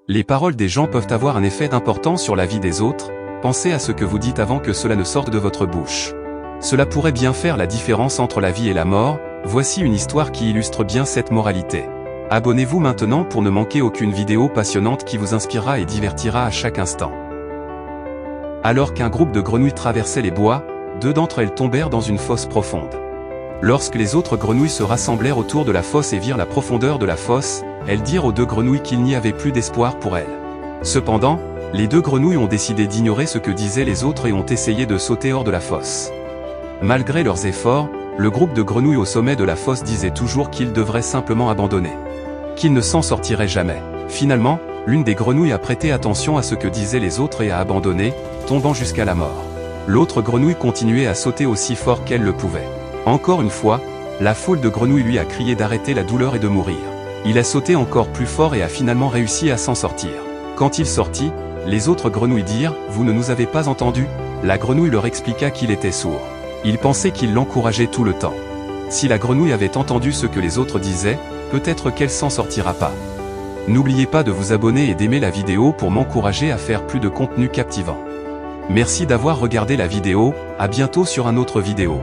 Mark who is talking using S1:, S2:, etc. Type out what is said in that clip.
S1: Les paroles des gens peuvent avoir un effet important sur la vie des autres, pensez à ce que vous dites avant que cela ne sorte de votre bouche. Cela pourrait bien faire la différence entre la vie et la mort, voici une histoire qui illustre bien cette moralité. Abonnez-vous maintenant pour ne manquer aucune vidéo passionnante qui vous inspirera et divertira à chaque instant. Alors qu'un groupe de grenouilles traversait les bois, 2 d'entre elles tombèrent dans une fosse profonde. Lorsque les autres grenouilles se rassemblèrent autour de la fosse et virent la profondeur de la fosse, elles dirent aux 2 grenouilles qu'il n'y avait plus d'espoir pour elles. Cependant, les 2 grenouilles ont décidé d'ignorer ce que disaient les autres et ont essayé de sauter hors de la fosse. Malgré leurs efforts, le groupe de grenouilles au sommet de la fosse disait toujours qu'ils devraient simplement abandonner. Qu'ils ne s'en sortiraient jamais. Finalement, l'une des grenouilles a prêté attention à ce que disaient les autres et a abandonné, tombant jusqu'à la mort. L'autre grenouille continuait à sauter aussi fort qu'elle le pouvait. Encore une fois, la foule de grenouilles lui a crié d'arrêter la douleur et de mourir. Il a sauté encore plus fort et a finalement réussi à s'en sortir. Quand il sortit, les autres grenouilles dirent « Vous ne nous avez pas entendus ?» La grenouille leur expliqua qu'il était sourd. Il pensait qu'il l'encourageait tout le temps. Si la grenouille avait entendu ce que les autres disaient, peut-être qu'elle s'en sortira pas. N'oubliez pas de vous abonner et d'aimer la vidéo pour m'encourager à faire plus de contenu captivant. Merci d'avoir regardé la vidéo, à bientôt sur un autre vidéo.